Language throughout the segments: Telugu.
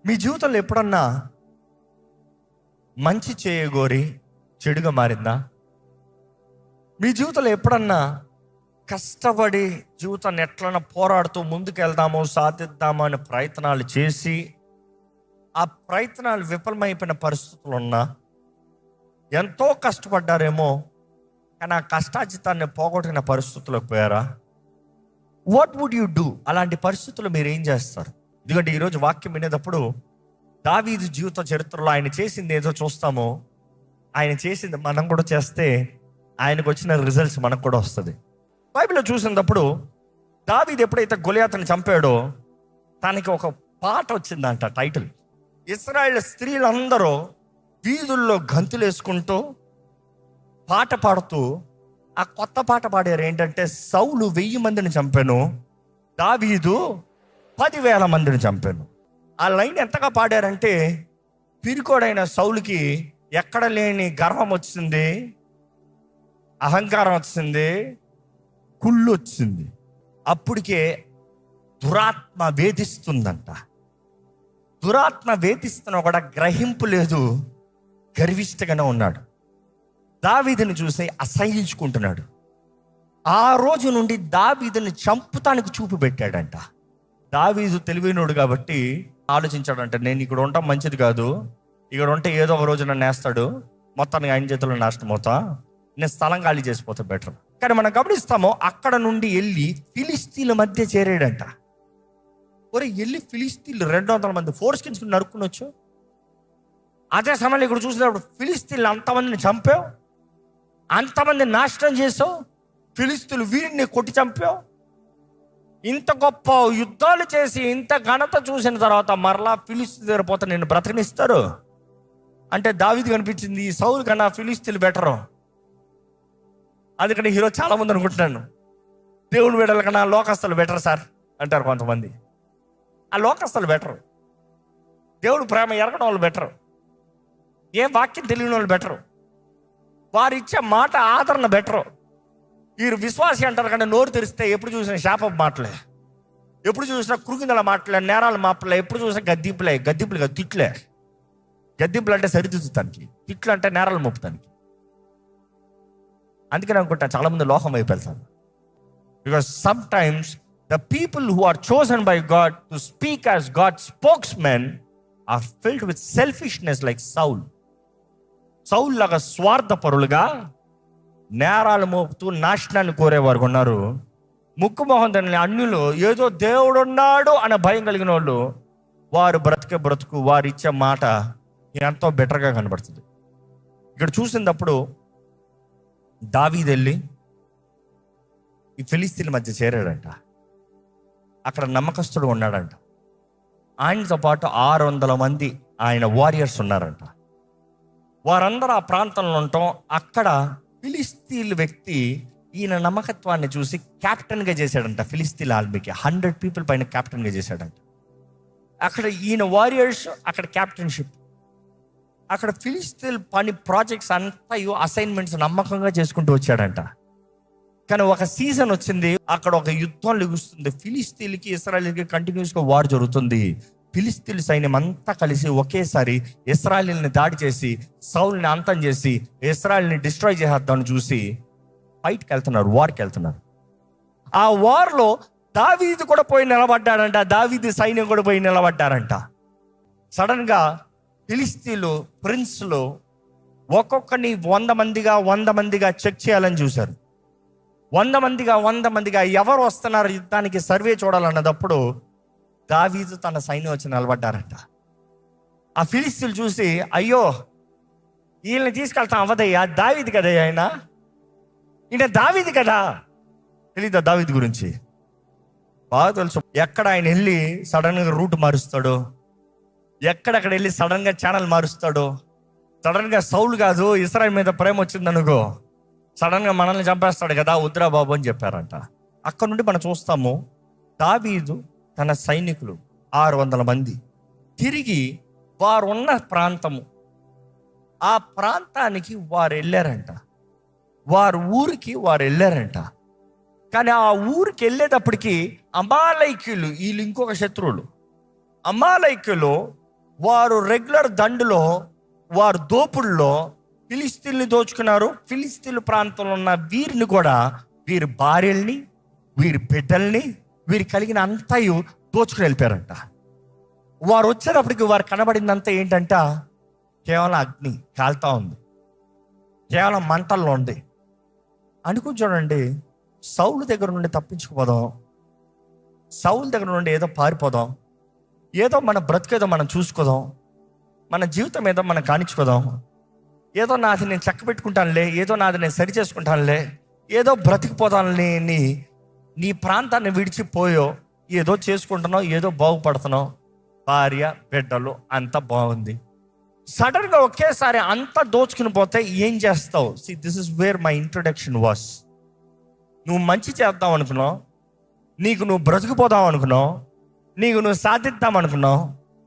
మీ జీవితంలో ఎప్పుడన్నా మంచి చేయగోరి చెడుగా మారిందా? మీ జీవితంలో ఎప్పుడన్నా కష్టపడి జీవితాన్ని ఎట్లన్నా పోరాడుతూ ముందుకు వెళ్దామో సాధిద్దామో అనే ప్రయత్నాలు చేసి ఆ ప్రయత్నాలు విఫలమైపోయిన పరిస్థితులు ఉన్నా, ఎంతో కష్టపడ్డారేమో కానీ ఆ కష్టాజితాన్ని పోగొట్టిన పరిస్థితులకు పోయారా? What would you do? అలాంటి పరిస్థితుల్లో మీరు ఏం చేస్తారు? ఎందుకంటే ఈరోజు వాక్యం వినేటప్పుడు దావీదు జీవిత చరిత్రలో ఆయన చేసింది ఏదో చూస్తామో, ఆయన చేసింది మనం కూడా చేస్తే ఆయనకు వచ్చిన రిజల్ట్స్ మనకు కూడా వస్తుంది. బైబిల్లో చూసినప్పుడు దావీదు ఎప్పుడైతే గొలియాతుని చంపాడో తనకి ఒక పాట వచ్చిందంట, టైటిల్. ఇశ్రాయేల్ స్త్రీలందరూ వీధుల్లో గంతులు వేసుకుంటూ పాట పాడుతూ ఆ కొత్త పాట పాడారు. ఏంటంటే, సౌలు 1000 మందిని చంపాను, దావీదు 10,000 మందిని చంపాను. ఆ లైన్ ఎంతగా పాడారంటే, పిరికోడైన సౌలుకి ఎక్కడ లేని గర్వం వచ్చింది, అహంకారం వచ్చింది, కుళ్ళు వచ్చింది. అప్పటికే దురాత్మ వేధిస్తుందంట. దురాత్మ వేధిస్తున్నా కూడా గ్రహింపు లేదు, గర్విష్ఠగానే ఉన్నాడు. దావీదుని చూసి అసహించుకుంటున్నాడు. ఆ రోజు నుండి దావీదుని చంపుతానికి చూపు పెట్టాడంట. దావీదు తెలివైనోడు కాబట్టి ఆలోచించాడంట, నేను ఇక్కడ ఉండటం మంచిది కాదు, ఇక్కడ ఉంటే ఏదో ఒక రోజు నన్ను వేస్తాడు, మొత్తానికి ఆయన చేతుల్లో నాశనం అవుతా, నేను స్థలం ఖాళీ చేసిపోతా బెటర్. కానీ మనం గమనిస్తామో అక్కడ నుండి వెళ్ళి ఫిలిస్తీన్ల మధ్య చేరాడంట. ఒరే, వెళ్ళి ఫిలిస్తీన్లు 200 మంది ఫోర్ స్కిన్స్ నరుక్కునొచ్చు. అదే సమయంలో ఇక్కడ చూసినప్పుడు ఫిలిస్తీన్లు అంతమందిని చంపావు, అంతమందిని నాశనం చేసావు, ఫిలిస్తీన్లు వీరిని కొట్టి చంపావు. ఇంత గొప్ప యుద్ధాలు చేసి ఇంత ఘనత చూసిన తర్వాత మరలా ఫిలిస్తీన్ దగ్గర పోతే నేను బ్రతకనిస్తారు అంటే దావీదు కనిపించింది, ఈ సౌలు కన్నా ఫిలిస్తీన్లు బెటరు. అందుకని హీరో చాలా మంది అనుకుంటున్నాను, దేవుని బిడ్డల కన్నా లోకస్తులు బెటర్ సార్ అంటారు కొంతమంది. ఆ లోకస్తులు బెటరు, దేవుడు ప్రేమ ఎరగడం వాళ్ళు బెటరు, ఏ వాక్యం తెలియని వాళ్ళు బెటరు, వారు ఇచ్చే మాట ఆదరణ బెటరు. వీరు విశ్వాసి అంటారు కానీ నోరు తెరిస్తే ఎప్పుడు చూసినా శాప మాటలే, ఎప్పుడు చూసినా కృంగిదల మాటలే, నేరాల మాటలే, ఎప్పుడు చూసినా గద్దింపులే. గద్దింపులు కాదు, తిట్లే. గద్దింపులు అంటే సరిదిద్దుతానికి, తిట్లు అంటే నేరాలు మోపుతానికి. అందుకని అనుకుంటా చాలా మంది లోకం వైపు వెళ్తారు. Because sometimes the people who are chosen by God to speak as God spokesmen are filled with selfishness like Saul. Saul లాగా స్వార్థపరులుగా నేరాలు మోపుతూ నాశనాన్ని కోరేవారు ఉన్నారు. ముక్కు మొహం దాని అన్యులు ఏదో దేవుడు ఉన్నాడు అనే భయం కలిగిన వాళ్ళు, వారు బ్రతికే బ్రతుకు, వారు ఇచ్చే మాట ఎంతో బెటర్గా కనబడుతుంది. ఇక్కడ చూసినప్పుడు దావీదు వెళ్ళి ఈ ఫిలిస్తీన్ల మధ్య చేరాడంట. అక్కడ నమ్మకస్తుడు ఉన్నాడంట. ఆయనతో పాటు 600 మంది ఆయన వారియర్స్ ఉన్నారంట. వారందరూ ఆ ప్రాంతంలో ఉండటం, అక్కడ ఫిలిస్తీన్ వ్యక్తి ఈయన నమ్మకత్వాన్ని చూసి క్యాప్టెన్గా చేశాడంట. ఫిలిస్తీన్ ఆర్మీకి 100 పీపుల్ పైన క్యాప్టెన్గా చేశాడంట. అక్కడ ఈయన వారియర్స్, అక్కడ క్యాప్టెన్షిప్, అక్కడ ఫిలిస్తీన్ పని ప్రాజెక్ట్స్ అంతా అసైన్మెంట్స్ నమ్మకంగా చేసుకుంటూ వచ్చాడంట. కానీ ఒక సీజన్ వచ్చింది, అక్కడ ఒక యుద్ధం లెగుస్తుంది. ఫిలిస్తీన్కి ఇశ్రాయేలుకి కంటిన్యూస్గా వార్ జరుగుతుంది. ఫిలిస్తీన్ సైన్యం అంతా కలిసి ఒకేసారి ఇశ్రాయేలుని దాడి చేసి సౌల్ని అంతం చేసి ఇశ్రాయేలుని డిస్ట్రాయ్ చేద్దామని చూసి ఫైట్కి వెళ్తున్నారు, వార్కి వెళ్తున్నారు. ఆ వార్లో దావీదు కూడా పోయి నిలబడ్డాడంట, దావీదు సైన్యం కూడా పోయి నిలబడ్డారంట. సడన్గా ఫిలిస్తీన్లు ప్రిన్స్లు ఒక్కొక్కరిని 100 మందిగా చెక్ చేయాలని చూశారు. 100 మందిగా ఎవరు వస్తున్నారు యుద్ధానికి సర్వే చూడాలన్నదప్పుడు దావీదు తన సైన్యం వచ్చి నిలబడ్డారంట. ఆ ఫిలిస్తీన్లు చూసి, అయ్యో వీళ్ళని తీసుకెళ్తాం అవ్వదయ్యా, దావీదు కదయ్యా, ఈయన దావీదు కదా. తెలీదా దావీదు గురించి? బాగా తెలుసు. ఎక్కడ ఆయన వెళ్ళి సడన్గా రూట్ మారుస్తాడో, ఎక్కడెక్కడ వెళ్ళి సడన్గా ఛానల్ మారుస్తాడో. సడన్గా సౌలు కాదు, ఇశ్రాయేల్ మీద ప్రేమ వచ్చిందనుకో సడన్గా మనల్ని చంపేస్తాడు కదా, వద్దురా బాబు అని చెప్పారంట. అక్కడ నుండి మనం చూస్తాము, దావీదు తన సైనికులు 600 మంది తిరిగి వారు ఉన్న ప్రాంతము, ఆ ప్రాంతానికి వారు వెళ్ళారంట. వారు ఊరికి వారు వెళ్ళారంట. కానీ ఆ ఊరికి వెళ్ళేటప్పటికి అమాలైక్యులు, వీళ్ళు ఇంకొక శత్రువులు, అమాలైక్యులు వారు రెగ్యులర్ దండులో, వారు దోపుల్లో ఫిలిస్తీన్లు దోచుకున్నారు. ఫిలిస్తీన్ల ప్రాంతంలో ఉన్న వీరిని కూడా, వీరి భార్యల్ని, వీరి బిడ్డల్ని, వీరి కలిగిన అంతయు దోచుకుని వెళ్ళిపోయారంట. వారు వచ్చేటప్పటికి వారు కనబడిందంతా ఏంటంట, కేవలం అగ్ని కాలుతా ఉంది, కేవలం మంటల్లో ఉంది. అనుకుని చూడండి, సౌలు దగ్గర నుండి తప్పించుకుపోదాం, సౌలు దగ్గర నుండి ఏదో పారిపోదాం, ఏదో మన బ్రతికేదో మనం చూసుకోదాం, మన జీవితం ఏదో మనం కానిచ్చుకోదాం, ఏదో నాది నేను చక్క పెట్టుకుంటానులే, ఏదో నాది నేను సరి చేసుకుంటానులే, ఏదో బ్రతికిపోతానులే అని నీ ప్రాంతాన్ని విడిచిపోయో ఏదో చేసుకుంటున్నావు, ఏదో బాగుపడుతున్నావు, భార్య బిడ్డలు అంతా బాగుంది. సడన్గా ఒకేసారి అంతా దోచుకుని పోతే ఏం చేస్తావు? See, this is where my introduction was. నువ్వు మంచి చేద్దాం అనుకున్నావు, నీకు నువ్వు బ్రతికిపోదాం అనుకున్నావు, నీకు నువ్వు సాధిద్దాం అనుకున్నావు,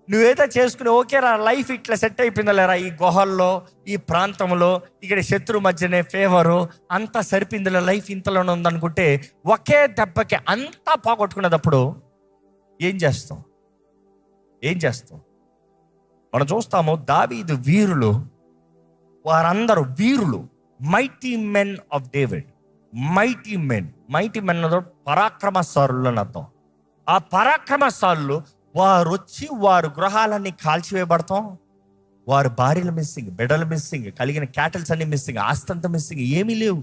నువ్వేదో చేసుకుని ఓకేరా లైఫ్ ఇట్లా సెట్ అయిపోయిందా లేరా, ఈ గుహల్లో, ఈ ప్రాంతంలో, ఇక్కడ శత్రు మధ్యనే ఫేవరు అంతా సరిపోయిందిలే, లైఫ్ ఇంతలోనే ఉందనుకుంటే ఒకే దెబ్బకి అంతా పోగొట్టుకునేటప్పుడు ఏం చేస్తాం? ఏం చేస్తాం? మనం చూస్తాము, దావీదు వీరులు, వారందరూ వీరులు, mighty men of David. Mighty men పరాక్రమశాలులు అని అర్థం. ఆ పరాక్రమశాలులు వారు వచ్చి వారు గృహాలన్నీ కాల్చివేయబడతాం, వారి భార్యలు మిస్సింగ్, బిడ్డలు మిస్సింగ్, కలిగిన క్యాటిల్స్ అన్ని మిస్సింగ్, ఆస్తంత మిస్సింగ్, ఏమీ లేవు.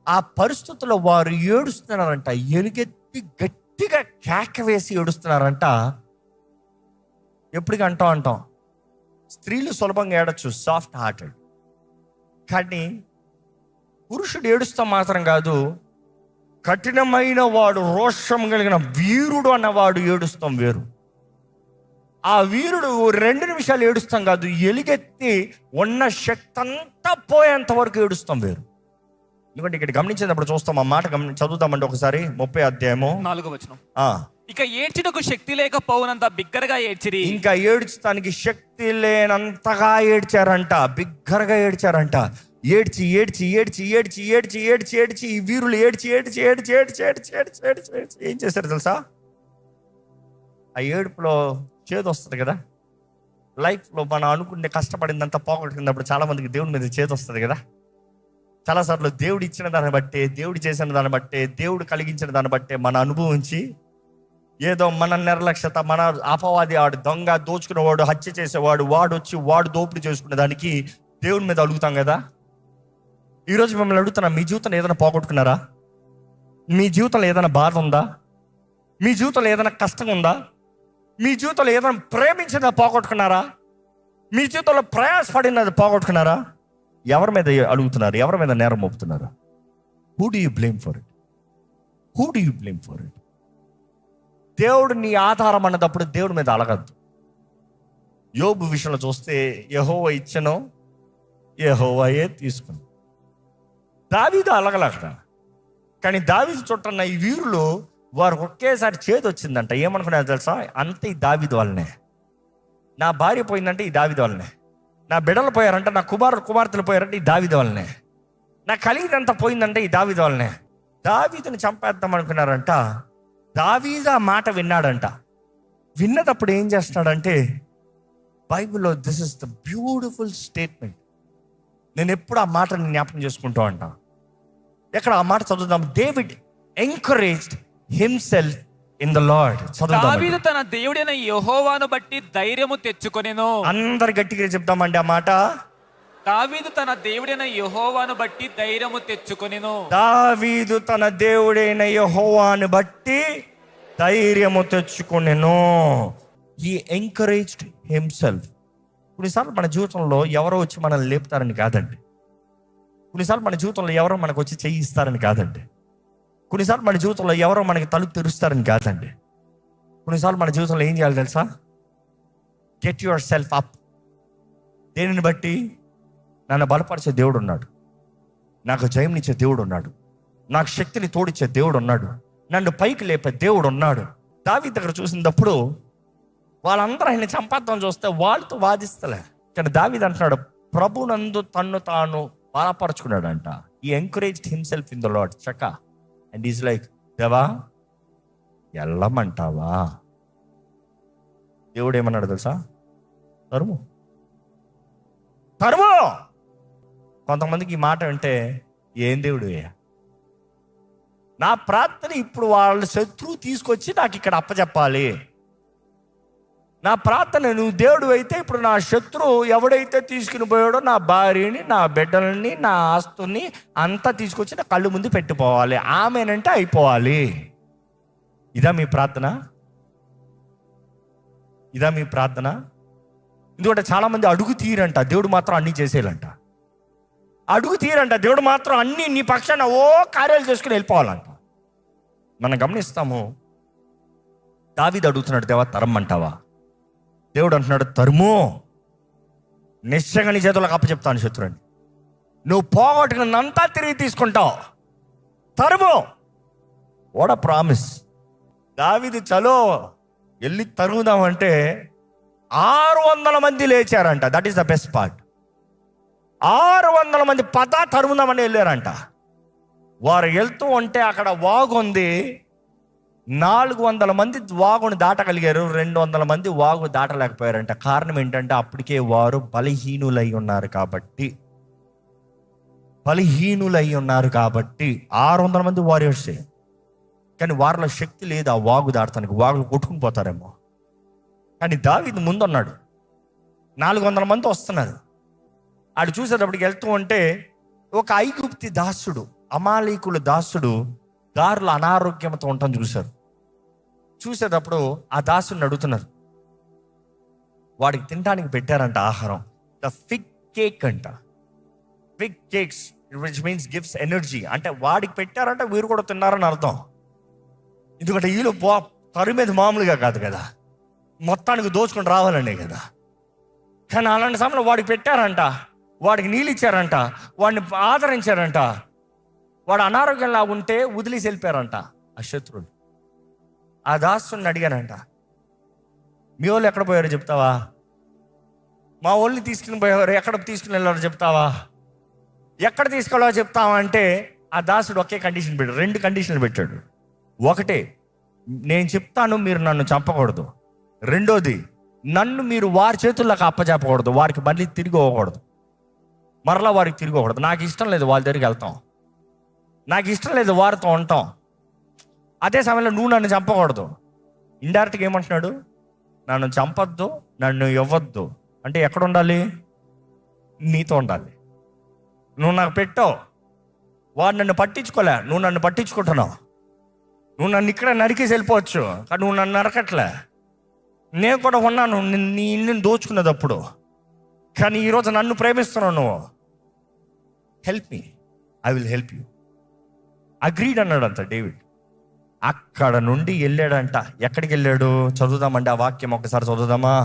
ఆ పరిస్థితుల్లో వారు ఏడుస్తున్నారంట, ఎలుగెత్తి గట్టిగా కేక వేసి ఏడుస్తున్నారంట. ఎప్పటికీ అంటాం స్త్రీలు సులభంగా ఏడొచ్చు, సాఫ్ట్ హార్టెడ్, కానీ పురుషుడు ఏడుస్తాం మాత్రం కాదు, కఠినమైన వాడు, రోషం కలిగిన వీరుడు అన్నవాడు ఏడుస్తాం వేరు. ఆ వీరుడు 2 నిమిషాలు ఏడుస్తాం కాదు, ఎలుగెత్తి ఉన్న శక్తి అంతా పోయేంత వరకు ఏడుస్తాం వేరు. ఎందుకంటే ఇక్కడ గమనించినప్పుడు చూస్తాం, ఆ మాట చదువుతామంటే ఒకసారి 30వ అధ్యాయము 4వ వచనం. ఇక ఏడ్చుటకు శక్తి లేకపోవునంత బిగ్గరగా ఏడ్చిరి. ఇంకా ఏడ్చడానికి శక్తి లేనంతగా ఏడ్చారంట, బిగ్గరగా ఏడ్చారంట. ఏడ్చి ఏడ్చి ఏడ్చి ఏడ్చి ఏడ్చి ఏడ్చి ఏడ్చి ఈ వీరులు ఏడ్చి ఏడ్చి ఏడ్చి ఏడ్చి ఏడ్చి ఏడ్చి ఏడ్చి ఏడ్చి ఏం చేశారు తెలుసా? ఆ ఏడుపులో చేదు వస్తుంది కదా. లైఫ్లో మనం అనుకునే కష్టపడిందంతా పోగొట్టుకున్నప్పుడు చాలా మందికి దేవుడి మీద చేదు వస్తుంది కదా. చాలాసార్లు దేవుడు ఇచ్చిన దాన్ని బట్టే, దేవుడు చేసిన దాన్ని బట్టే, దేవుడు కలిగించిన దాన్ని బట్టే మన అనుభవించి ఏదో మన నిర్లక్ష్యత, మన అపవాది, ఆడు దొంగ, దోచుకునేవాడు, హత్య చేసేవాడు, వాడు వచ్చి వాడు దోపిడీ చేసుకునే దానికి దేవుడి మీద అడుగుతాం కదా. ఈరోజు మిమ్మల్ని అడుగుతున్నా, మీ జీవితంలో ఏదైనా పోగొట్టుకున్నారా? మీ జీవితంలో ఏదైనా బాధ ఉందా? మీ జీవితంలో ఏదైనా కష్టం ఉందా? మీ జీవితంలో ఏదైనా ప్రేమించినది పోగొట్టుకున్నారా? మీ జీవితంలో ప్రయాసపడినది పోగొట్టుకున్నారా? ఎవరి మీద అడుగుతున్నారు? ఎవరి మీద నేరం మోపుతున్నారు? Who do you blame for it? Who do you blame for it? దేవుడు నీ ఆధారం అన్నదప్పుడు దేవుడి మీద అలగద్దు. యోబు విషయంలో చూస్తే యెహోవా ఇచ్చను, యెహోవాయే తీసుకుని. దావీదు అలగలట, కానీ దావీదు చుట్టన్న ఈ వీరులు వారు ఒకేసారి చేతి వచ్చిందంట. ఏమనుకున్నారు తెలుసా? అంతే ఈ దావీదు వల్లనే. నా భార్య పోయిందంటే ఈ దావీదు వల్లనే, నా బిడ్డలు పోయారంటే, నా కుమార్తెలు పోయారంటే ఈ దావీదు వల్లనే, నా కలిగినంత పోయిందంటే ఈ దావీదు వల్లనే. దావీదుని చంపేద్దాం అనుకున్నారంట. దావీదు ఆ మాట విన్నాడంట. విన్నప్పుడు ఏం చేస్తున్నాడంటే, బైబిల్లో this is the beautiful statement. నేను ఎప్పుడు ఆ మాటని జ్ఞాపకం చేసుకుంటూ అంటా. ఎక్కడ ఆ మాట చదువుదాం. David encouraged himself in the lord. దావీదు తన దేవుడైన యెహోవాను బట్టి ధైర్యము తెచ్చుకొనెను. అందరు గట్టిగా చెప్తామండి ఆ మాట. దావీదు తన దేవుడైన యెహోవాను బట్టి ధైర్యము తెచ్చుకొనెను. దావీదు తన దేవుడైన యెహోవాను బట్టి ధైర్యము తెచ్చుకొనెను. హి ఎంకరేజ్డ్ హిమ్సెల్ఫ్. కొన్నిసార్లు మన జీవితంలో ఎవరో వచ్చి మనల్ని లేపుతారని కాదండి. కొన్నిసార్లు మన జీవితంలో ఎవరో మనకు వచ్చి చెయ్యి ఇస్తారని కాదండి. కొన్నిసార్లు మన జీవితంలో ఎవరో మనకి తలుపు తెరుస్తారని కాదండి. కొన్నిసార్లు మన జీవితంలో ఏం చేయాలి తెలుసా? Get your self up. దేనిని బట్టి? నన్ను బలపరిచే దేవుడు ఉన్నాడు, నాకు జయంనిచ్చే దేవుడు ఉన్నాడు, నాకు శక్తిని తోడిచ్చే దేవుడు ఉన్నాడు, నన్ను పైకి లేపే దేవుడు ఉన్నాడు. దావీదు దగ్గర చూసినప్పుడు వాళ్ళందరూ ఆయన చంపేద్దాం చూస్తే వాళ్ళతో వాదిస్తలే, కానీ దావీదు అంటున్నాడు, ప్రభునందు తన్ను తాను బలపరుచుకున్నాడు అంట. ఈ encouraged himself in the lord చక్క. అండ్ ఈజ్ లైక్, దేవా వెళ్ళమంటావా? దేవుడు ఏమన్నాడు తెలుసా? తరుము. కొంతమందికి ఈ మాట అంటే ఏం దేవుడు, నా ప్రార్థన ఇప్పుడు వాళ్ళ శత్రువు తీసుకొచ్చి నాకు ఇక్కడ అప్పచెప్పాలి. నా ప్రార్థన నువ్వు దేవుడు అయితే ఇప్పుడు నా శత్రువు ఎవడైతే తీసుకుని పోయాడో నా భార్యని, నా బిడ్డలని, నా ఆస్తుని అంతా తీసుకొచ్చి నా కళ్ళు ముందు పెట్టిపోవాలి, ఆమెనంటే అయిపోవాలి. ఇదా మీ ప్రార్థన? ఎందుకంటే చాలామంది అడుగు తీరంట, దేవుడు మాత్రం అన్నీ చేసేయాలంట. అడుగు తీరంట, దేవుడు మాత్రం అన్నీ నీ పక్షాన కార్యాలు చేసుకుని వెళ్ళిపోవాలంట. మనం గమనిస్తాము, దావీదు అడుగుతున్నాడు, దేవా తరమ్మంటావా? దేవుడు అంటున్నాడు, తరుము, నిశ్చయంగా నీ చేతులకు అప్పచెప్తాను శత్రువుని. నువ్వు పోగొట్టుకున్నంతా తిరిగి తీసుకుంటావు. తరుము. What a promise. దావీదు చలో వెళ్ళి తరుగుదామంటే 600 మంది లేచారంట. That is the best part. 600 మంది తరుగుదామని వెళ్ళారంట. వారు వెళ్తూ ఉంటే అక్కడ వాగు ఉంది. 400 మంది వాగుని దాటగలిగారు, 200 మంది వాగు దాటలేకపోయారంట. కారణం ఏంటంటే అప్పటికే వారు బలహీనులై ఉన్నారు కాబట్టి 600 మంది వారియర్సే, కానీ వారిలో శక్తి లేదు ఆ వాగు దాటడానికి. వాగులు కొట్టుకుని పోతారేమో. కానీ దావీదు ముందున్నాడు. 400 మంది వస్తున్నారు. ఆడు చూసేటప్పటికి వెళ్తూ ఉంటే ఒక ఐగుప్తి దాసుడు, అమాలీకుల దాసుడు దారిలో అనారోగ్యంతో ఉంటాం చూసేటప్పుడు ఆ దాసుడిని అడుగుతున్నారు. వాడికి తినడానికి పెట్టారంట ఆహారం. ద ఫిగ్ కేక్ అంట. Fig cakes which means gives energy. అంటే వాడికి పెట్టారంటే వీరు కూడా తిన్నారని అర్థం. ఎందుకంటే వీళ్ళు తరిమేది మామూలుగా కాదు కదా, మొత్తానికి దోచుకొని రావాలనే కదా. కానీ అలాంటి సమయంలో వాడికి పెట్టారంట, వాడికి నీళ్ళు ఇచ్చారంట, వాడిని ఆదరించారంట. వాడు అనారోగ్యంలా ఉంటే వదిలేసి వెళ్ళిపోయారంట ఆ శత్రువులు. ఆ దాసుని అడిగానంట, మీ వాళ్ళు ఎక్కడ పోయారో చెప్తావా? మా వాళ్ళని తీసుకుని పోయారు, ఎక్కడ తీసుకుని వెళ్ళారో చెప్తావా? ఎక్కడ తీసుకెళ్ళాలో చెప్తావా అంటే ఆ దాసుడు ఒకే కండిషన్ పెట్టాడు. 2 కండిషన్లు పెట్టాడు. ఒకటే, నేను చెప్తాను, మీరు నన్ను చంపకూడదు. రెండోది, నన్ను మీరు వారి చేతుల్లోకి అప్పచెప్పకూడదు, వారికి మళ్ళీ తిరిగి పోకూడదు, మరలా వారికి తిరిగి పోకూడదు. నాకు ఇష్టం లేదు వాళ్ళ దగ్గరికి వెళ్తాం, నాకు ఇష్టం లేదు వారితో ఉంటాం. అదే సమయంలో నువ్వు నన్ను చంపకూడదు. ఇండైరెక్ట్గా ఏమంటున్నాడు? నన్ను చంపొద్దు, నన్ను ఇవ్వద్దు. అంటే ఎక్కడ ఉండాలి? నీతో ఉండాలి. నువ్వు నాకు పెట్టావు, వాడు నన్ను పట్టించుకోలే, నువ్వు నన్ను పట్టించుకుంటున్నావు. నువ్వు నన్ను ఇక్కడ నరికేసి వెళ్ళిపోవచ్చు, కానీ నువ్వు నన్ను నరకట్లే. నేను కూడా ఉన్నాను నీ ఇల్లుని దోచుకునేటప్పుడు, కానీ ఈరోజు నన్ను ప్రేమిస్తున్నావు నువ్వు. Help me, I will help you. Agreed అన్నాడు అంత డేవిడ్. అక్కడ నుండి వెళ్ళాడంట. ఎక్కడికి వెళ్ళాడు? చదువుదామండి ఆ వాక్యం ఒకసారి చదువుదామా?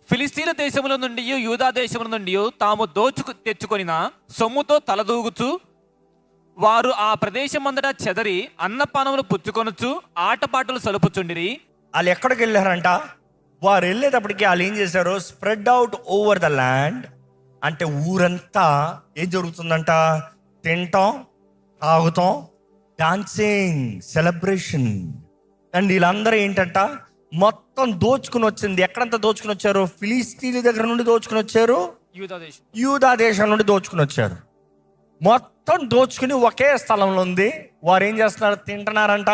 ఫిలిస్తీన్ల దేశముల నుండి యూదా దేశముల నుండి తాము తెచ్చుకొనిన సొమ్ముతో తలదూగుచు వారు ఆ ప్రదేశమంతటా చెదరి అన్నపానములు పుచ్చుకొనొచ్చు ఆటపాటలు సలుపుచుండిరి. వాళ్ళు ఎక్కడికి వెళ్ళారంట? వారు వెళ్ళేటప్పటికి వాళ్ళు ఏం చేశారు? Spread out over the land. అంటే ఊరంతా ఏం జరుగుతుందంట? తింటాం, తాగుతాం, డాన్సింగ్, సెలబ్రేషన్. అండ్ వీళ్ళందరూ ఏంటంట? మొత్తం దోచుకుని వచ్చింది. ఎక్కడంతా దోచుకుని వచ్చారు? ఫిలిస్తీన్ల దగ్గర నుండి దోచుకుని వచ్చారు, యూదా దేశం నుండి దోచుకుని వచ్చారు. మొత్తం దోచుకుని ఒకే స్థలంలో ఉంది. వారు ఏం చేస్తున్నారు? తింటున్నారంట,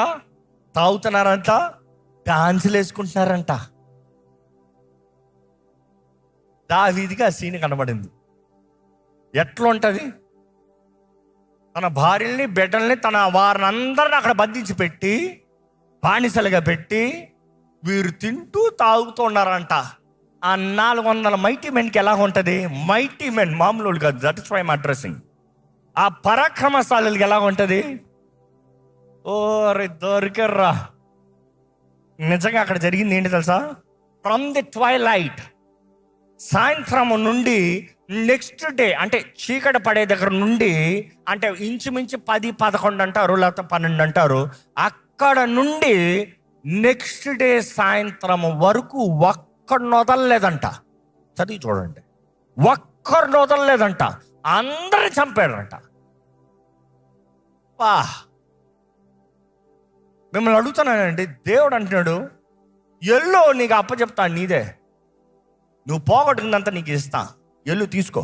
తాగుతున్నారంట, డాన్సులు వేసుకుంటున్నారంట. దావీదుకి ఆ సీన్ కనబడింది. ఎట్లా ఉంటుంది? తన భార్యల్ని, బిడ్డల్ని, వారిని అందరిని అక్కడ బంధించి పెట్టి, బానిసలుగా పెట్టి, వీరు తింటూ తాగుతూ ఉన్నారంట. ఆ 400 మైటీ మెన్కి ఎలా ఉంటుంది? మైటీ మెన్ మామూలు కాదు. That is why I'm addressing. ఆ పరాక్రమశాలులకి ఎలా ఉంటుంది? రే దొరికర్రా. నిజంగా అక్కడ జరిగింది ఏంటి తెలుసా? ఫ్రమ్ ది ట్వైలైట్, సాయంత్రం నుండి నెక్స్ట్ డే, అంటే చీకటి పడే దగ్గర నుండి, అంటే ఇంచుమించు 10, 11 అంటారు, లేకపోతే 12 అంటారు. అక్కడ నుండి నెక్స్ట్ డే సాయంత్రం వరకు ఒక్కడిని వదలలేదంట. చదివి చూడండి. ఒక్కరిని వదలలేదంట. అందరిని చంపాడంట. మిమ్మల్ని అడుగుతున్నానండి, దేవుడు అంటున్నాడు, ఎల్లో నీకు అప్పచెప్తాను, నీదే. నువ్వు పోగొట్టుకున్నంత నీకు ఇస్తా, ఎల్లు తీసుకో.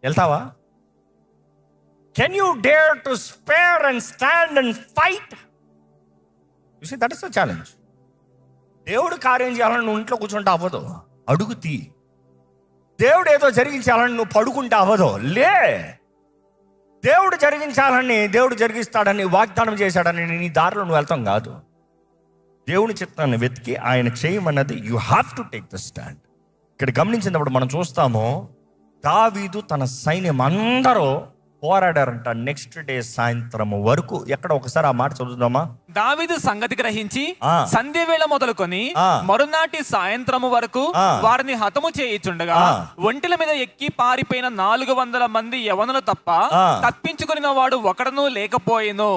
వెళ్తావా? Can you dare to spare and stand and fight? You see, that is the challenge. దేవుడు కార్యం చేయాలని నువ్వు ఇంట్లో కూర్చుంటే అవ్వదు, అడుగు తీ. దేవుడు ఏదో జరిగించాలని నువ్వు పడుకుంటే అవ్వదు, లే. దేవుడు జరిగించాలని, దేవుడు జరిగిస్తాడని వాగ్దానం చేశాడని నీ దారిలో నువ్వు వెళ్తాం కాదు. దేవుని చిత్తాన్ని వెతికి ఆయన చేయమన్నది you have to take the stand. ఇక్కడ గమనించినప్పుడు మనం చూస్తాము, దావీదు తన సైన్యం అందరూ పోరాడారంట నెక్స్ట్ డే సాయంత్రం వరకు. ఎక్కడ ఒకసారి ఆ మాట చదువుదామా? దావీదు సంగతి గ్రహించి ఆ. సంధ్య వేళ మొదలుకొని ఆ. మరునాటి సాయంత్రము వరకు ఆ. వారిని హతము చేయుచుండగా ఆ. ఒంటిల మీద ఎక్కి పారిపోయిన 400 మంది యవనులు తప్ప ఆ. తప్పించుకుని వాడు ఒకడనూ లేకపోయెను.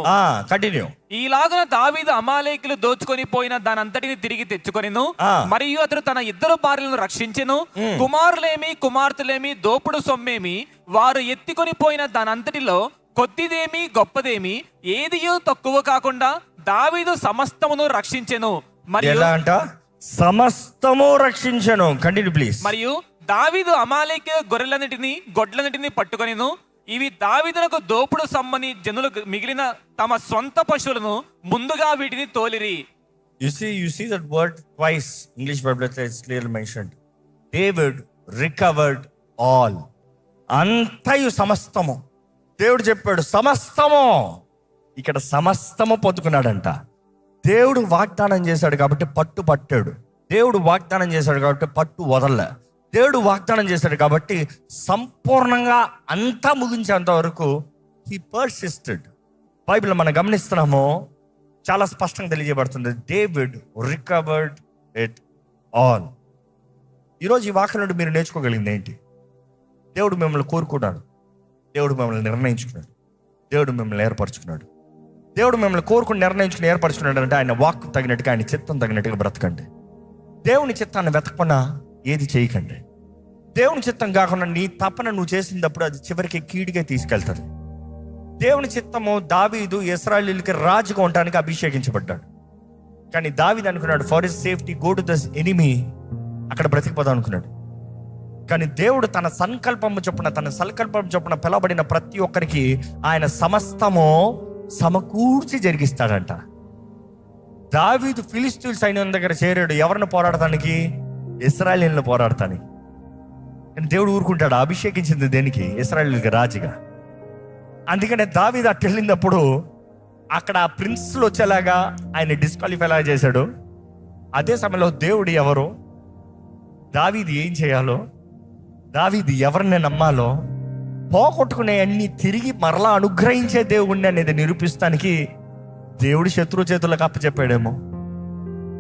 కంటిన్యూ. ఈలాగున దావీదు అమాలేకులు దోచుకొని పోయిన దానంతటిని తిరిగి తెచ్చుకొనిను. ఆ. మరియు అతడు తన 2 భార్యలను రక్షించెను. కుమారులేమి కుమార్తెలేమి దోపుడు సొమ్మేమి వారు ఎత్తుకొని పోయిన దానంతటిలో కొద్దిదేమి గొప్పదేమి ఏదియో తక్కువ కాకుండా దావీదు సమస్తమును రక్షించెను. మరియు ఎలా అంట? సమస్తము రక్షించెను. Continue please. మరియు దావీదు అమాలేకు గొర్రెలన్నిటిని గొడ్లన్నిటిని పట్టుకొనిను. ఇవి దావీదునకు దోపుడు సమ్మని జనులు మిగిలిన తమ సొంత పశువులను ముందుగా వీటిని తోలిరి. You see that word twice. English Bible it's clearly mentioned. David recovered all. అంతయు సమస్తము. దేవుడు చెప్పాడు సమస్తము. ఇక్కడ సమస్తము పొందుకున్నాడంట. దేవుడు వాగ్దానం చేశాడు కాబట్టి పట్టాడు. దేవుడు వాగ్దానం చేశాడు కాబట్టి పట్టు వదలలే. దేవుడు వాగ్దానం చేశాడు కాబట్టి సంపూర్ణంగా అంతా ముగించేంత వరకు హీ పర్సిస్టెడ్. బైబిల్ మనం గమనిస్తున్నాము, చాలా స్పష్టంగా తెలియజేయబడుతుంది, డేవిడ్ రికవర్డ్ ఇట్ ఆల్. ఈరోజు ఈ వాక్యం నుండి మీరు నేర్చుకోగలిగింది ఏంటి? దేవుడు మిమ్మల్ని కోరుకున్నాడు, దేవుడు మిమ్మల్ని నిర్ణయించుకున్నాడు, దేవుడు మిమ్మల్ని ఏర్పరచుకున్నాడు. దేవుడు మిమ్మల్ని కోరుకుని నిర్ణయించుకుని ఏర్పరచుకున్నాడు అంటే ఆయన వాక్కు తగినట్టుగా, ఆయన చిత్తం తగినట్టుగా బ్రతకండి. దేవుని చిత్తాన్ని వెతకకుండా ఏది చేయకండి. దేవుని చిత్తం కాకుండా నీ తపన నువ్వు చేసినప్పుడు అది చివరికి కీడుగా తీసుకెళ్తుంది. దేవుని చిత్తము, దావీదు ఇశ్రాయేలీయులకి రాజుగా ఉండడానికి అభిషేకించబడ్డాడు. కానీ దావీదు అనుకున్నాడు for his safety go to this enemy, అక్కడ బ్రతికిపోదాం అనుకున్నాడు. కానీ దేవుడు తన సంకల్పము చొప్పున పిలవబడిన ప్రతి ఒక్కరికి ఆయన సమస్తము సమకూర్చి జరిగిస్తాడంట. దావీదు ఫిలిష్తీయుల సైన్యం దగ్గర చేరాడు. ఎవరిని పోరాడటానికి? ఇశ్రాయేలీయులను పోరాడటానికి. కానీ దేవుడు ఊరుకుంటాడు. అభిషేకించింది దేనికి? ఇశ్రాయేలీయులకి రాజుగా. అందుకనే దావీదు అటు వెళ్ళినప్పుడు అక్కడ ఆ ప్రిన్స్లు వచ్చేలాగా ఆయన డిస్క్వాలిఫై లాగా చేశాడు. అదే సమయంలో దేవుడు ఎవరు, దావీదు ఏం చేయాలో, దావీదు ఎవరిని నమ్మాలో, పోగొట్టుకునే అన్ని తిరిగి మరలా అనుగ్రహించే దేవుణ్ణి అనేది నిరూపిస్తానికి దేవుడి శత్రు చేతులకు అప్పచెప్పాడేమో.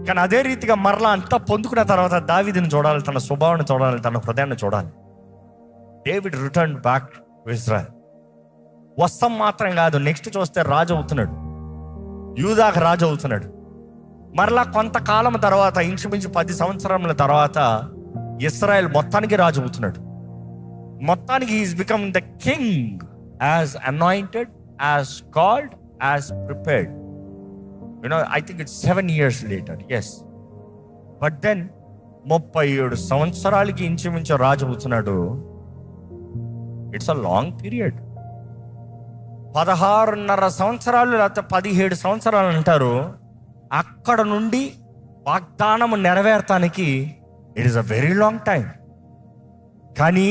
కానీ అదే రీతిగా మరలా అంతా పొందుకున్న తర్వాత దావీదుని చూడాలి, తన స్వభావాన్ని చూడాలి, తన హృదయాన్ని చూడాలి. David return back to Israel. వస్తం మాత్రం కాదు, నెక్స్ట్ చూస్తే రాజు అవుతున్నాడు, యూదాకు రాజు అవుతున్నాడు. మరలా కొంతకాలం తర్వాత, ఇంచుమించు 10 సంవత్సరముల తర్వాత ఇశ్రాయెల్ మొత్తానికి రాజు అవుతున్నాడు. మొత్తానికి is become the king, as anointed, as called, as prepared. I think it's 7 years later, yes. But then 37 సంవత్సరాలకి ఇంచుమించు రాజు అవుతున్నాడు. It's a long period. 16.5 సంవత్సరాలు లేకపోతే 17 సంవత్సరాలు అంటారు. అక్కడ నుండి వాగ్దానము నెరవేర్తానికి it is a very long time. కానీ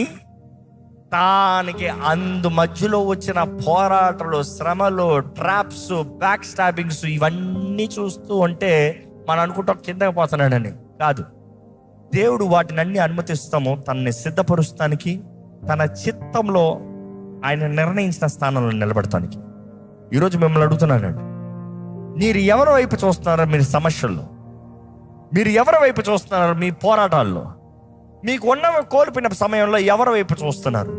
దానికి అందు మధ్యలో వచ్చిన పోరాటాలు, శ్రమలు, ట్రాప్స్, బ్యాక్ స్టాబింగ్స్ ఇవన్నీ చూస్తూ ఉంటే మనం అనుకుంటాం కిందకి పోతున్నాడని. కాదు, దేవుడు వాటిని అన్ని అనుమతిస్తాము తనని సిద్ధపరుస్తానికి, తన చిత్తంలో ఆయన నిర్ణయించిన స్థానంలో నిలబడటానికి. ఈరోజు మిమ్మల్ని అడుగుతున్నానండి, మీరు ఎవరి వైపు చూస్తున్నారో? మీరు సమస్యల్లో మీరు ఎవరి వైపు చూస్తున్నారు? మీ పోరాటాల్లో మీకు ఉన్నవి కోల్పోయిన సమయంలో ఎవరి వైపు చూస్తున్నారు?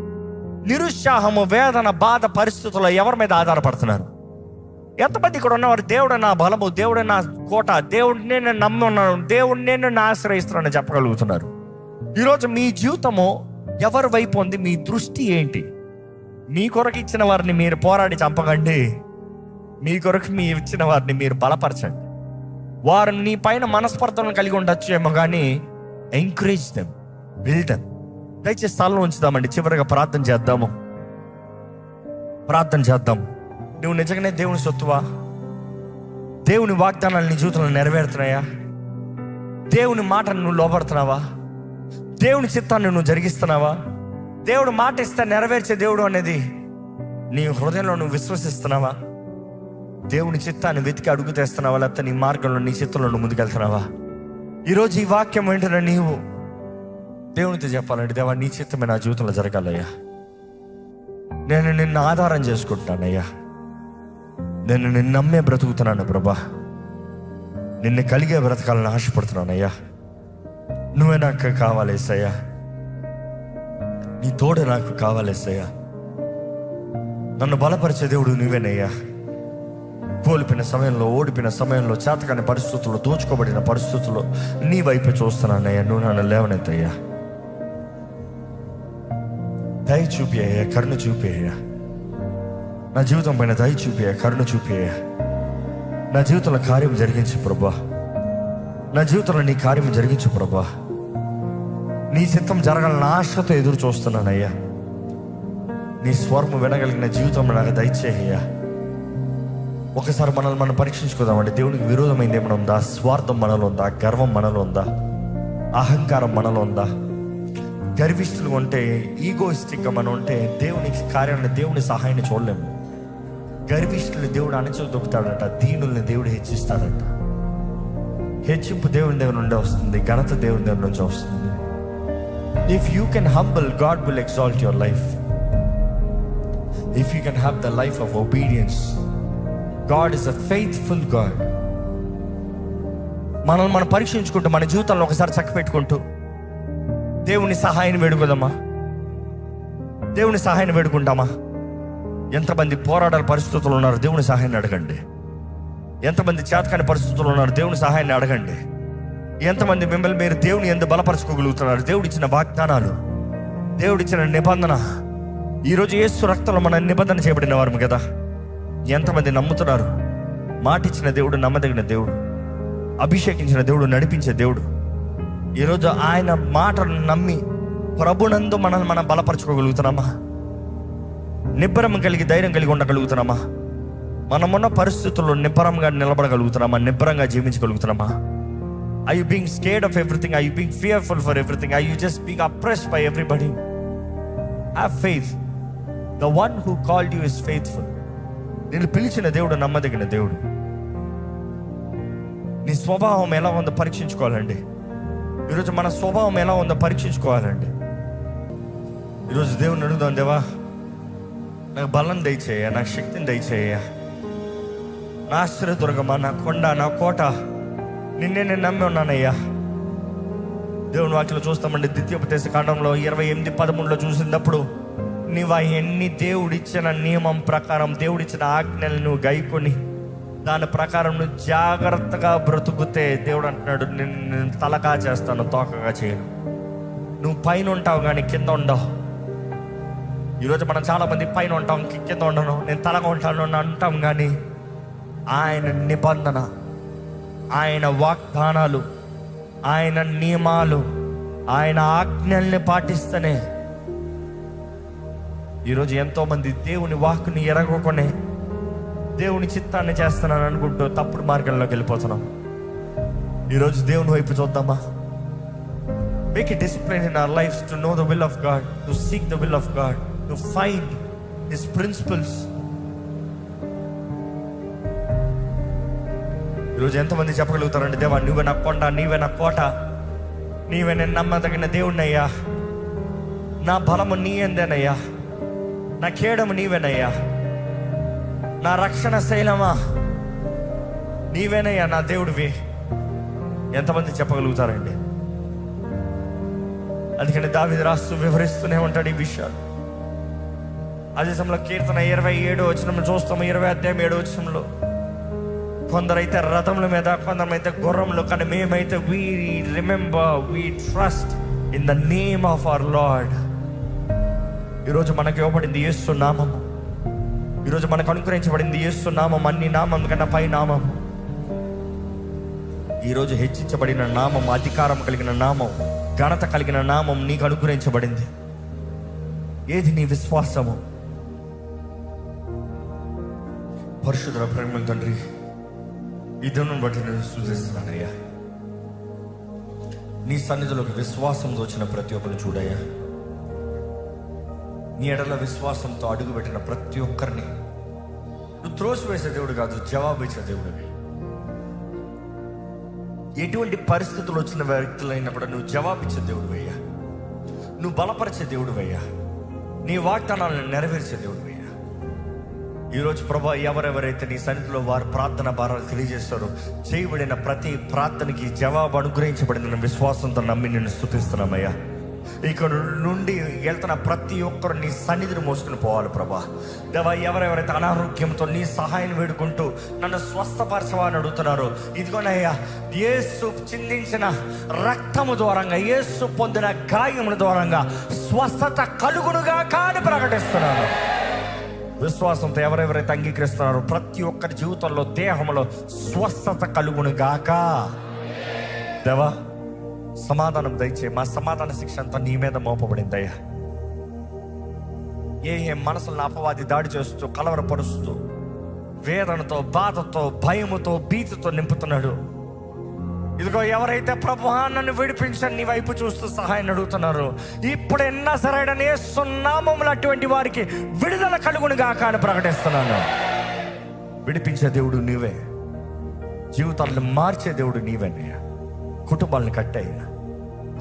నిరుత్సాహము, వేదన, బాధ పరిస్థితుల్లో ఎవరి మీద ఆధారపడుతున్నారు? ఎంతమంది ఇక్కడ ఉన్నవారు దేవుడు నా బలము, దేవుడు నా కోట, దేవుడిని నేను నమ్మున్నాను, దేవుడిని నేను ఆశ్రయిస్తున్నాను చెప్పగలుగుతున్నారు? ఈరోజు మీ జీవితము ఎవరి వైపు ఉంది? మీ దృష్టి ఏంటి? మీ కొరకు ఇచ్చిన వారిని మీరు పోరాడి చంపకండి, మీ కొరకు మీ ఇచ్చిన వారిని మీరు బలపరచండి. వారు నీ పైన మనస్పర్ధలను కలిగి ఉండొచ్చు ఏమో, కానీ ఎంకరేజ్ దెమ్, బిల్డ్ దెమ్. దయచేసి స్థలంలో ఉంచుదామండి. చివరిగా ప్రార్థన చేద్దాము. ప్రార్థన చేద్దాం. నువ్వు నిజంగానే దేవుని సొత్తువా? దేవుని వాగ్దానాలు నీ జీవితంలో నెరవేరుతున్నాయా? దేవుని మాటను నువ్వు లోపడుతున్నావా? దేవుని చిత్తాన్ని నువ్వు జరిగిస్తున్నావా? దేవుడు మాట ఇస్తే నెరవేర్చే దేవుడు అనేది నీ హృదయంలో నువ్వు విశ్వసిస్తున్నావా? దేవుని చిత్తాన్ని వెతికి అడుగు తెస్తున్నావా? లేకపోతే నీ మార్గంలో నీ చిత్తంలో నువ్వు ముందుకెళ్తున్నావా? ఈరోజు ఈ వాక్యం వెంటనే నీవు దేవునితో చెప్పాలంటే, దేవా నీ చిత్తమే నా జీవితంలో జరగాలయ్యా. నేను నిన్ను ఆధారం చేసుకుంటున్నానయ్యా. నేను నిన్ను నమ్మే బ్రతుకుతున్నాను ప్రభా. నిన్ను కలిగే బ్రతకాలని ఆశపడుతున్నానయ్యా. నువ్వే నాకు కావాలేసయ్యా. నీ తోడు నాకు కావాలేసయ్యా. నన్ను బలపరిచే దేవుడు నువ్వేనయ్యా. కోల్పోయిన సమయంలో, ఓడిపోయిన సమయంలో, చేతకాని పరిస్థితుల్లో, దోచుకోబడిన పరిస్థితుల్లో నీ వైపు చూస్తున్నానయ్యా. నువ్వు నన్ను లేవనెత్తయ్యా. దయ చూపి అయ్యా, కరుణ చూపి అయ్యా. నా జీవితం పైన దయ చూపి అయ్యా, కరుణ చూపి అయ్యా. నా జీవితంలో కార్యం జరిగించు ప్రభా. నా జీవితంలో నీ కార్యం జరిగించు ప్రభా. నీ చిత్తం జరగాలని ఆశతో ఎదురు చూస్తున్నానయ్యా. నీ స్వరము వినగలిగిన జీవితం నాకు దయచేయ్యా. ఒకసారి మనల్ని మనం పరీక్షించుకుందామండి. దేవునికి విరోధమైంది ఏమైనా ఉందా? స్వార్థం మనలో ఉందా? గర్వం మనలో ఉందా? అహంకారం మనలో ఉందా? గర్విష్ఠులు ఉంటే, ఈగోయిస్టిక్గా మనం ఉంటే దేవునికి కార్యాన్ని, దేవుని సహాయాన్ని చూడలేము. గర్విష్ఠులు దేవుడు అణచలు దొక్కుతాడట, దీనుల్ని దేవుడు హెచ్చిస్తాడట. హెచ్చింపు దేవుని దగ్గర నుండి వస్తుంది, ఘనత దేవుని దగ్గర నుంచి వస్తుంది. If you can humble, God will exalt your life. If you can have the life of obedience, God is a faithful God. మనల్ని మనం పరీక్షించుకుంటూ, మన జీవితంలో ఒకసారి చక్కపెట్టుకుంటూ దేవుని సహాయాన్ని వేడుకుందామా? దేవుని సహాయాన్ని వేడుకుంటామా? ఎంతమంది పోరాడాల పరిస్థితులు ఉన్నారు? దేవుని సహాయాన్ని అడగండి. ఎంతమంది చేతకాని పరిస్థితులు ఉన్నారు? దేవుని సహాయాన్ని అడగండి. ఎంతమంది మిమ్మల్ని మీరు దేవుని యందు బలపరచుకోగలుగుతున్నారు? దేవుడిచ్చిన వాగ్దానాలు, దేవుడిచ్చిన నిబంధన. ఈరోజు యేసు రక్తంలో మన నిబంధన చేయబడిన వారు కదా. ఎంతమంది నమ్ముతున్నారు? మాటిచ్చిన దేవుడు నమ్మదగిన దేవుడు, అభిషేకించిన దేవుడు, నడిపించే దేవుడు. ఈరోజు ఆయన మాటను నమ్మి ప్రభునందు మనల్ని మనం బలపరచుకోగలుగుతున్నామా? నిబ్బరం కలిగి, ధైర్యం కలిగి ఉండగలుగుతున్నామా? మనమున్న పరిస్థితుల్లో నిబ్బరంగా నిలబడగలుగుతున్నామా? నిబ్బరంగా జీవించగలుగుతున్నామా? Are you being scared of everything? Are you being fearful for everything? Are you just being oppressed by everybody? Have faith. The one who called you is faithful. నిన్ను పిలిచిన దేవుడు నమ్మదగిన దేవుడు. నీ స్వభావం ఎలా ఉందో పరీక్షించుకోవాలండి. ఈరోజు మన స్వభావం ఎలా ఉందో పరీక్షించుకోవాలండి. ఈరోజు దేవుని అడుగుదాం, దేవా నాకు బలం దయచేయ, నాకు శక్తిని దయచేయ, నా ఆశ్రయదుర్గమా, నా కొండ, నా కోట, నిన్నే నేను నమ్మి ఉన్నానయ్యా. దేవుని వాక్యంలో చూస్తామండి, ద్వితీయోపదేశ కాండంలో 28:13 చూసినప్పుడు, నీవు ఎన్ని దేవుడిచ్చిన నియమం ప్రకారం, దేవుడిచ్చిన ఆజ్ఞలు నువ్వు గైకొని దాని ప్రకారం నువ్వు జాగ్రత్తగా బ్రతుకుతే, దేవుడు అంటున్నాడు, నేను తలగా చేస్తాను, తోకగా చేయను. నువ్వు పైన ఉంటావు కానీ కింద ఉండవు. ఈరోజు మనం చాలామంది పైన ఉంటాం, కింద ఉండను, నేను తలగా ఉంటాను అని అంటాం. కానీ ఆయన నిబంధన, ఆయన వాగ్దానాలు, ఆయన నియమాలు, ఆయన ఆజ్ఞల్ని పాటిస్తేనే. ఈరోజు ఎంతోమంది దేవుని వాక్కుని ఎరగొకనే దేవుని చిత్తాన్ని చేస్తున్నాను అనుకుంటూ తప్పుడు మార్గంలోకి వెళ్ళిపోతున్నాం. ఈరోజు దేవుని వైపు చూద్దామా? Make a discipline in our life to know the will of God, to seek the will of God, to find his principles. ఈరోజు ఎంతమంది చెప్పగలుగుతారండి, దేవా నువ్వే నా కొండ, నీవే నా కోట, నీవే నేను నమ్మదగిన దేవుణ్ణయ్యా, నా బలము నీ ఎందేనయ్యా, నా కేడము నీవేనయ్యా, నా రక్షణ శైలమా నీవేనయ్యా, నా దేవుడివి. ఎంతమంది చెప్పగలుగుతారండి? అందుకని దావీదు రాస్తూ వివరిస్తూనే ఉంటాడు ఈ విషయాలు. అదే సమయంలో కీర్తన 27 చూస్తాము, 20 అధ్యాయం 7 కొందరైతే రథముల మీద, కొందరైతే గుర్రములు, కానీ మేమైతే we remember, we trust in the name of our Lord. ఈరోజు మనకు ఇవ్వబడింది యేసు నామము. ఈరోజు మనకు అనుగ్రహించబడింది యేసు నామం, అన్ని నామం కన్నా పై నామం. ఈరోజు హెచ్చించబడిన నామం, అధికారం కలిగిన నామం, ఘనత కలిగిన నామం నీకు అనుగ్రహించబడింది. ఏది నీ విశ్వాసము? పరిశుద్ధ ప్రేమ తండ్రి, ఈ దినం బట్టి నేను సూచిస్తున్నానయ్యా. నీ సన్నిధిలోకి విశ్వాసంతో వచ్చిన ప్రతి ఒక్కరిని చూడయ్యా. నీ ఎడల విశ్వాసంతో అడుగుపెట్టిన ప్రతి ఒక్కరిని నువ్వు త్రోసివేసే దేవుడు కాదు, జవాబు ఇచ్చే దేవుడివి. ఎటువంటి పరిస్థితులు వచ్చిన వ్యక్తులైనా కూడా నువ్వు జవాబిచ్చే దేవుడు అయ్యా. నువ్వు బలపరిచే దేవుడు అయ్యా. నీ వాగ్దానాలను నెరవేర్చే దేవుడు అయ్యా. ఈరోజు ప్రభా, ఎవరెవరైతే నీ సన్నిధిలో వారు ప్రార్థన భారాలు తెలియజేస్తారో, చేయబడిన ప్రతి ప్రార్థనకి జవాబు అనుగ్రహించబడిన విశ్వాసంతో నమ్మి నిన్ను స్తుతిస్తున్నామయ్యా. ఇక్కడ నుండి వెళ్తున్న ప్రతి ఒక్కరు నీ సన్నిధిని మోసుకుని పోవాలి ప్రభా. దేవా, ఎవరెవరైతే అనారోగ్యంతో నీ సహాయం వేడుకుంటూ నన్ను స్వస్థపరచవా అని అడుగుతున్నారో, ఇదిగోనయ్యా, యేసు చిందించిన రక్తము ద్వారంగా, యేసు పొందిన గాయముల ద్వారంగా స్వస్థత కలుగునుగా కాని ప్రకటిస్తున్నాను. విశ్వాసంతో ఎవరెవరైతే అంగీకరిస్తున్నారో ప్రతి ఒక్కరి జీవితంలో, దేహంలో స్వస్థత కలుగునుగాక. దేవా, సమాధానం దయచే. మా సమాధాన శిక్ష అంతా నీ మీద మోపబడిందయ్యా. ఏ మనసులను అపవాది దాడి చేస్తూ, కలవరపరుస్తూ, వేదనతో, బాధతో, భయముతో, భీతితో నింపుతున్నాడు, ఇదిగో ఎవరైతే ప్రభువా నన్ను విడిపించని నీ వైపు చూస్తూ సహాయం అడుగుతున్నారు, ఇప్పుడు నజరేయుడైన యేసు నామములో అటువంటి వారికి విడుదల కలుగునుగాక అని ప్రకటిస్తున్నాను. విడిపించే దేవుడు నీవే, జీవితాలను మార్చే దేవుడు నీవేనయ్యా. కుటుంబాలను కట్టయ్యా,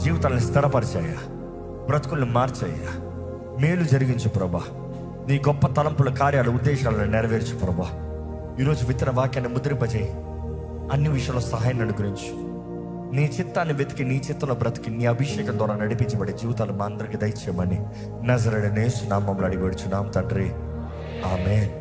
జీవితాలను స్థిరపరిచాయా, బ్రతుకులను మార్చయ్యా, మేలు జరిగించు ప్రభా. నీ గొప్ప తలంపుల కార్యాల ఉద్దేశాలను నెరవేర్చు ప్రభా. ఈరోజు విత్తన వాక్యాన్ని ముద్రింపజేయి. అన్ని విషయంలో సహాయం అనుగ్రహించు. నీ చిత్తాన్ని వెతికి, నీ చిత్తంలో బ్రతికి, నీ అభిషేకం ద్వారా నడిపించబడే జీవితాలు మా అందరికి దయచేయమని నజరేయుడైన యేసు నామములో అడిగి వేడుచున్నాం తండ్రి, ఆమేన్.